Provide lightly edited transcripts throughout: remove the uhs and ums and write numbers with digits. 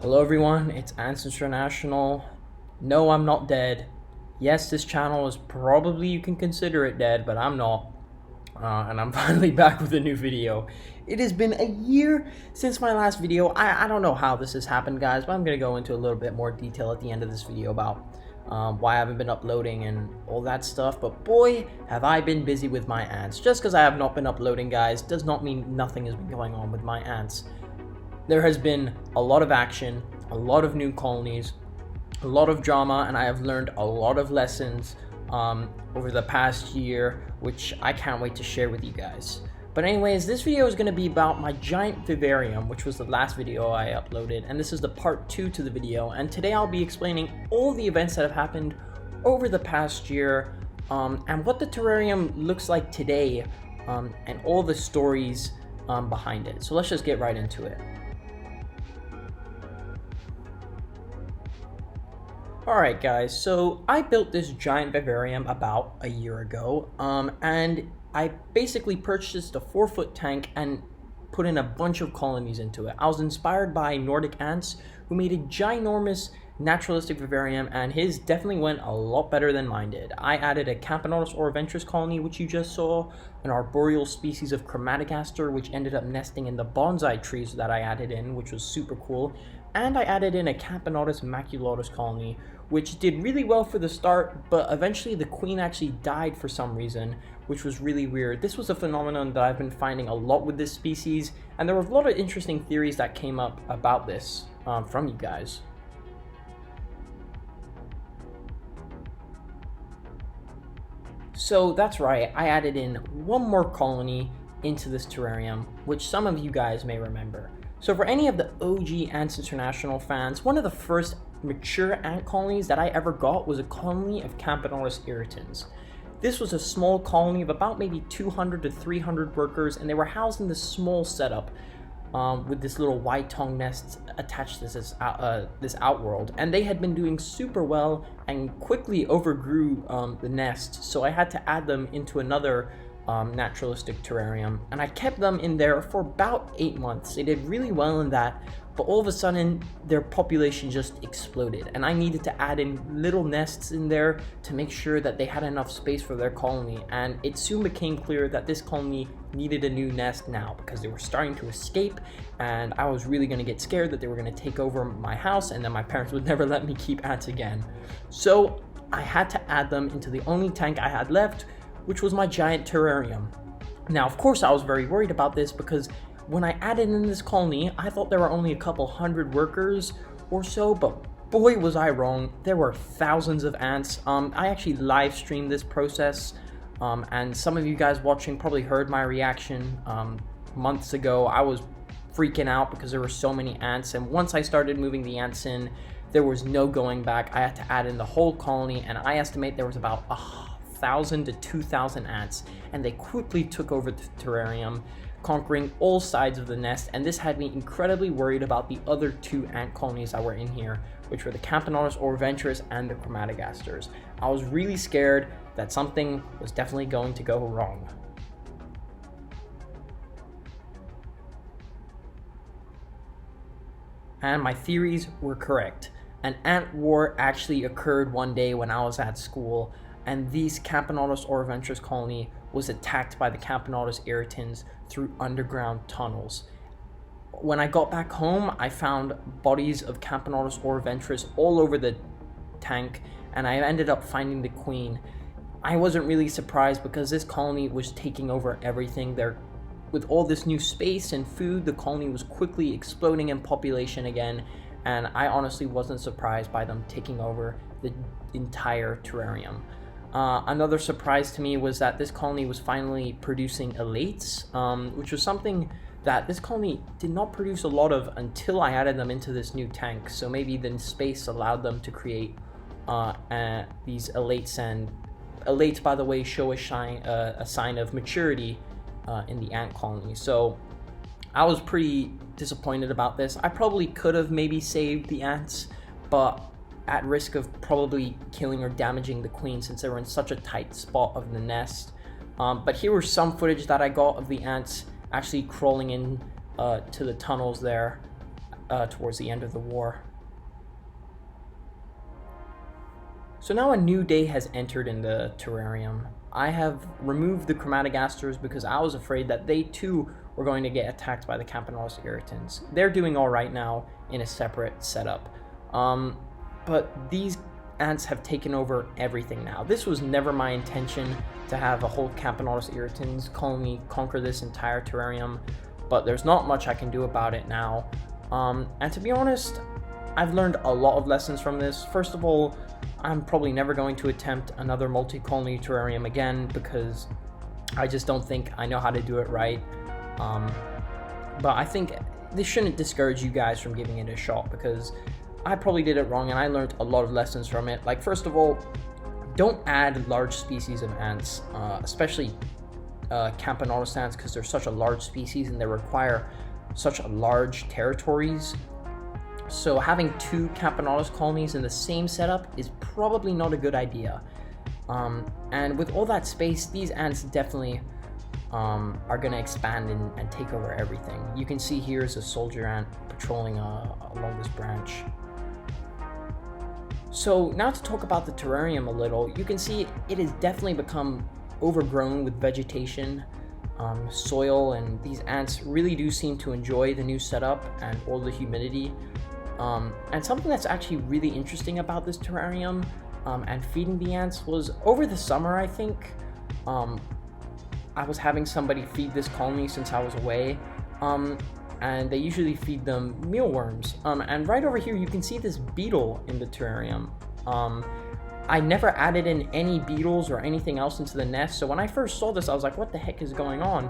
Hello everyone, it's Ants International. No, I'm not dead. Yes, this channel is probably, you can consider it dead, but I'm not. And I'm finally back with a new video. It has been a year since my last video. I don't know how this has happened, guys, but I'm going to go into a little bit more detail at the end of this video about why I haven't been uploading and all that stuff. But boy, have I been busy with my ants. Just because I have not been uploading, guys, does not mean nothing has been going on with my ants. There has been a lot of action, a lot of new colonies, a lot of drama, and I have learned a lot of lessons over the past year, which I can't wait to share with you guys. But anyways, this video is going to be about my giant vivarium, which was the last video I uploaded, and this is the part 2 to the video. And today I'll be explaining all the events that have happened over the past year, and what the terrarium looks like today, and all the stories behind it. So let's just get right into it. Alright guys, so I built this giant vivarium about a year ago, and I basically purchased a 4-foot tank and put in a bunch of colonies into it. I was inspired by Nordic ants who made a ginormous naturalistic vivarium, and his definitely went a lot better than mine did. I added a Camponotus auroventris colony, which you just saw, an arboreal species of chromatic aster, which ended up nesting in the bonsai trees that I added in, which was super cool, and I added in a Camponotus maculatus colony, which did really well for the start, but eventually the queen actually died for some reason, which was really weird. This was a phenomenon that I've been finding a lot with this species, and there were a lot of interesting theories that came up about this from you guys. So that's right, I added in one more colony into this terrarium, which some of you guys may remember. So for any of the OG Ants International fans, one of the first mature ant colonies that I ever got was a colony of Camponotus irritans. This was a small colony of about maybe 200 to 300 workers, and they were housed in this small setup with this little white tongue nest attached to this outworld. And they had been doing super well and quickly overgrew the nest, so I had to add them into another naturalistic terrarium, and I kept them in there for about 8 months. They did really well in that, but all of a sudden their population just exploded, and I needed to add in little nests in there to make sure that they had enough space for their colony. And it soon became clear that this colony needed a new nest now, because they were starting to escape, and I was really going to get scared that they were going to take over my house, and then my parents would never let me keep ants again. So I had to add them into the only tank I had left, which was my giant terrarium. Now, of course, I was very worried about this, because when I added in this colony, I thought there were only a couple hundred workers or so, but boy was I wrong. There were thousands of ants. I actually live streamed this process, and some of you guys watching probably heard my reaction months ago. I was freaking out because there were so many ants, and once I started moving the ants in, there was no going back. I had to add in the whole colony, and I estimate there was about 1,000 to 2,000 ants, and they quickly took over the terrarium, conquering all sides of the nest. And this had me incredibly worried about the other 2 ant colonies that were in here, which were the Camponotus auroventris and the chromatic asters. I was really scared that something was definitely going to go wrong. And my theories were correct. An ant war actually occurred one day when I was at school, and these Camponotus auroventris colony was attacked by the Camponotus irritans through underground tunnels. When I got back home, I found bodies of Camponotus auroventris all over the tank, and I ended up finding the queen. I wasn't really surprised, because this colony was taking over everything there. With all this new space and food, the colony was quickly exploding in population again, and I honestly wasn't surprised by them taking over the entire terrarium. Another surprise to me was that this colony was finally producing elates, which was something that this colony did not produce a lot of until I added them into this new tank. So maybe the space allowed them to create these elates, and elates, by the way, show a sign of maturity in the ant colony. So I was pretty disappointed about this. I probably could have maybe saved the ants, but at risk of probably killing or damaging the queen, since they were in such a tight spot of the nest. But here was some footage that I got of the ants actually crawling in to the tunnels there towards the end of the war. So now a new day has entered in the terrarium. I have removed the chromatogasters because I was afraid that they too were going to get attacked by the Campanulus irritans. They're doing all right now in a separate setup. But these ants have taken over everything now. This was never my intention to have a whole Campanulus irritans colony conquer this entire terrarium, but there's not much I can do about it now. And to be honest, I've learned a lot of lessons from this. First of all, I'm probably never going to attempt another multi-colony terrarium again because I just don't think I know how to do it right. But I think this shouldn't discourage you guys from giving it a shot because I probably did it wrong and I learned a lot of lessons from it. Like, first of all, don't add large species of ants, especially Campanulus ants, because they're such a large species and they require such large territories. So having 2 Campanulus colonies in the same setup is probably not a good idea. And with all that space, these ants definitely are going to expand and take over everything. You can see here is a soldier ant patrolling along this branch. So now to talk about the terrarium a little, you can see it has definitely become overgrown with vegetation, soil, and these ants really do seem to enjoy the new setup and all the humidity. And something that's actually really interesting about this terrarium and feeding the ants was over the summer, I think, I was having somebody feed this colony since I was away, and they usually feed them mealworms. And right over here you can see this beetle in the terrarium. I never added in any beetles or anything else into the nest, so when I first saw this I was like, what the heck is going on?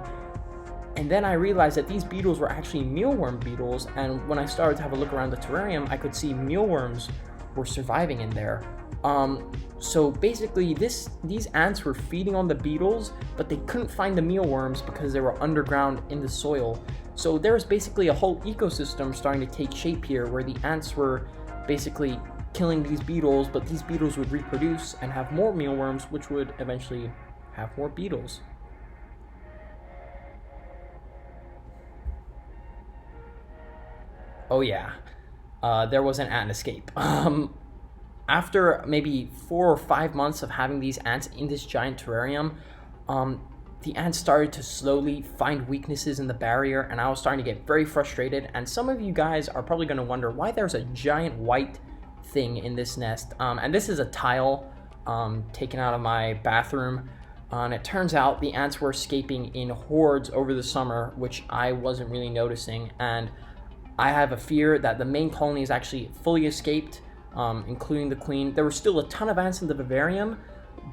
And then I realized that these beetles were actually mealworm beetles, and when I started to have a look around the terrarium, I could see mealworms were surviving in there. So basically these ants were feeding on the beetles, but they couldn't find the mealworms because they were underground in the soil. So there was basically a whole ecosystem starting to take shape here where the ants were basically killing these beetles, but these beetles would reproduce and have more mealworms, which would eventually have more beetles. Oh yeah, there was an ant escape. After maybe 4 or 5 months of having these ants in this giant terrarium, the ants started to slowly find weaknesses in the barrier, and I was starting to get very frustrated. And some of you guys are probably going to wonder why there's a giant white thing in this nest. And this is a tile taken out of my bathroom. And it turns out the ants were escaping in hordes over the summer, which I wasn't really noticing. And I have a fear that the main colony is actually fully escaped, including the queen. There were still a ton of ants in the vivarium,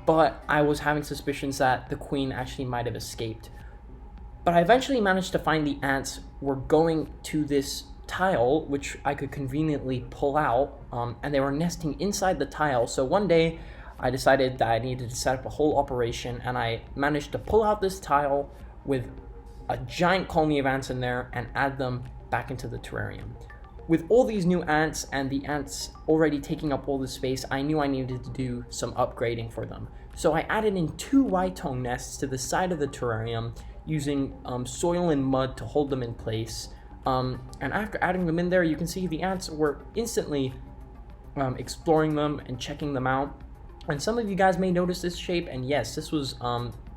but I was having suspicions that the queen actually might have escaped. But I eventually managed to find the ants were going to this tile, which I could conveniently pull out, and they were nesting inside the tile. So one day I decided that I needed to set up a whole operation, and I managed to pull out this tile with a giant colony of ants in there and add them back into the terrarium. With all these new ants and the ants already taking up all the space, I knew I needed to do some upgrading for them. So I added in 2 white-tongue nests to the side of the terrarium using soil and mud to hold them in place. And after adding them in there, you can see the ants were instantly exploring them and checking them out. And some of you guys may notice this shape, and yes, this was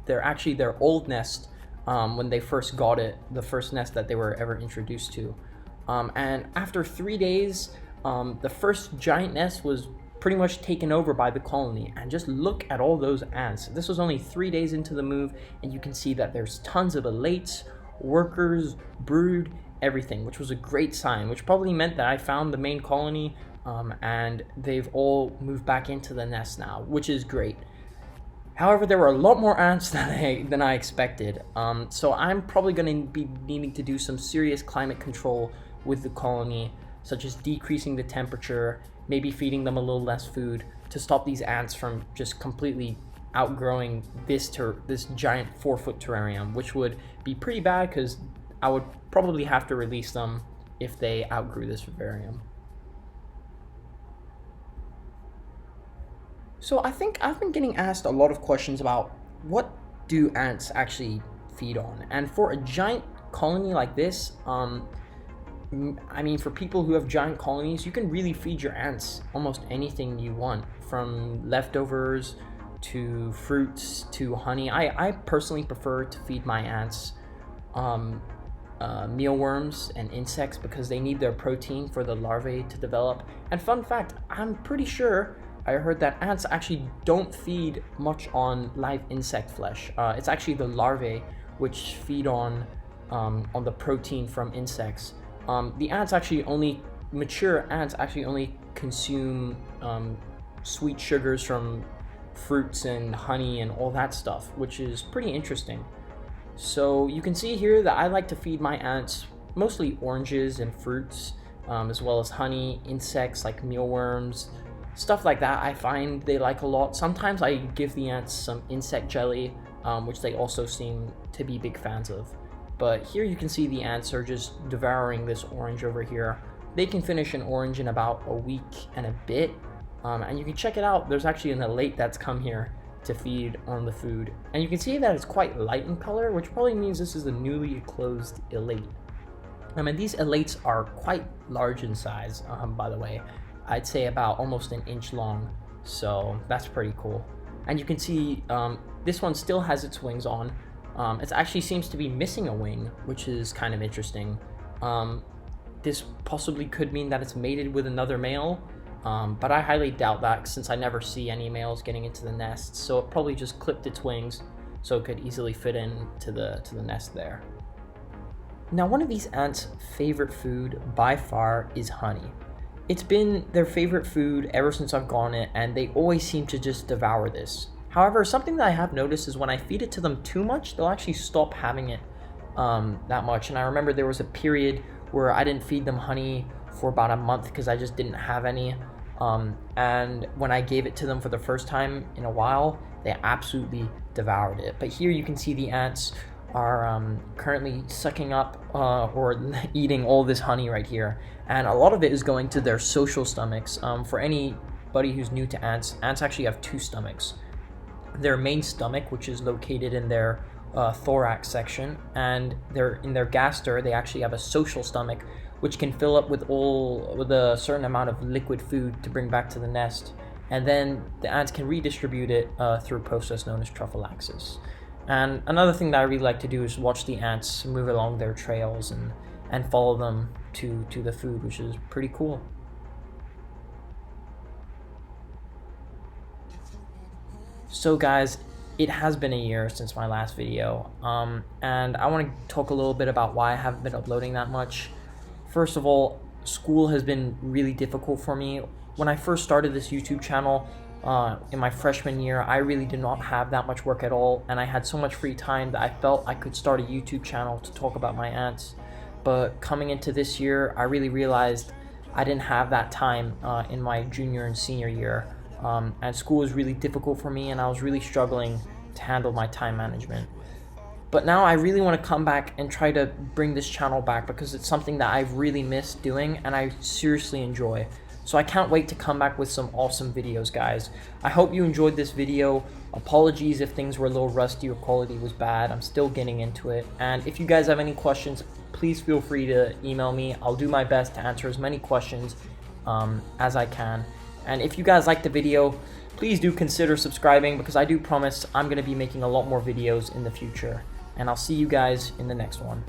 their old nest when they first got it, the first nest that they were ever introduced to. And after 3 days, the first giant nest was pretty much taken over by the colony. And just look at all those ants. This was only 3 days into the move, and you can see that there's tons of elates, workers, brood, everything, which was a great sign, which probably meant that I found the main colony, and they've all moved back into the nest now, which is great. However, there were a lot more ants than I expected, so I'm probably going to be needing to do some serious climate control with the colony, such as decreasing the temperature, maybe feeding them a little less food to stop these ants from just completely outgrowing this giant 4-foot terrarium, which would be pretty bad because I would probably have to release them if they outgrew this vivarium. So I think I've been getting asked a lot of questions about what do ants actually feed on, and for a giant colony like this, I mean, for people who have giant colonies, you can really feed your ants almost anything you want, from leftovers to fruits to honey. I personally prefer to feed my ants mealworms and insects because they need their protein for the larvae to develop. And fun fact, I'm pretty sure I heard that ants actually don't feed much on live insect flesh. It's actually the larvae which feed on the protein from insects. The ants actually only mature ants actually only consume sweet sugars from fruits and honey and all that stuff, which is pretty interesting. So you can see here that I like to feed my ants mostly oranges and fruits, as well as honey, insects like mealworms, stuff like that. I find they like a lot. Sometimes I give the ants some insect jelly, which they also seem to be big fans of. But here you can see the ants are just devouring this orange over here. They can finish an orange in about a week and a bit, and you can check it out. There's actually an elate that's come here to feed on the food, and you can see that it's quite light in color, which probably means this is a newly closed elate. I mean, these elates are quite large in size, by the way. I'd say about almost an inch long, so that's pretty cool. And you can see this one still has its wings on. It actually seems to be missing a wing, which is kind of interesting. This possibly could mean that it's mated with another male, but I highly doubt that since I never see any males getting into the nest, so it probably just clipped its wings so it could easily fit into the nest there. Now, one of these ants' favorite food by far is honey. It's been their favorite food ever since I've gotten it, and they always seem to just devour this. However, something that I have noticed is when I feed it to them too much, they'll actually stop having it that much. And I remember there was a period where I didn't feed them honey for about a month because I just didn't have any. And when I gave it to them for the first time in a while, they absolutely devoured it. But here you can see the ants are currently sucking up or eating all this honey right here. And a lot of it is going to their social stomachs. For anybody who's new to ants, ants actually have two stomachs. Their main stomach, which is located in their thorax section, and in their gaster, they actually have a social stomach, which can fill up with a certain amount of liquid food to bring back to the nest, and then the ants can redistribute it through a process known as trophallaxis. And another thing that I really like to do is watch the ants move along their trails and follow them to the food, which is pretty cool. So guys, it has been a year since my last video, and I want to talk a little bit about why I haven't been uploading that much. First of all, school has been really difficult for me. When I first started this YouTube channel in my freshman year, I really did not have that much work at all, and I had so much free time that I felt I could start a YouTube channel to talk about my ants. But coming into this year, I really realized I didn't have that time in my junior and senior year. And school was really difficult for me, and I was really struggling to handle my time management. But now I really want to come back and try to bring this channel back because it's something that I've really missed doing and I seriously enjoy. So I can't wait to come back with some awesome videos, guys. I hope you enjoyed this video. Apologies if things were a little rusty or quality was bad. I'm still getting into it. And if you guys have any questions, please feel free to email me. I'll do my best to answer as many questions as I can. And if you guys liked the video, please do consider subscribing because I do promise I'm going to be making a lot more videos in the future. And I'll see you guys in the next one.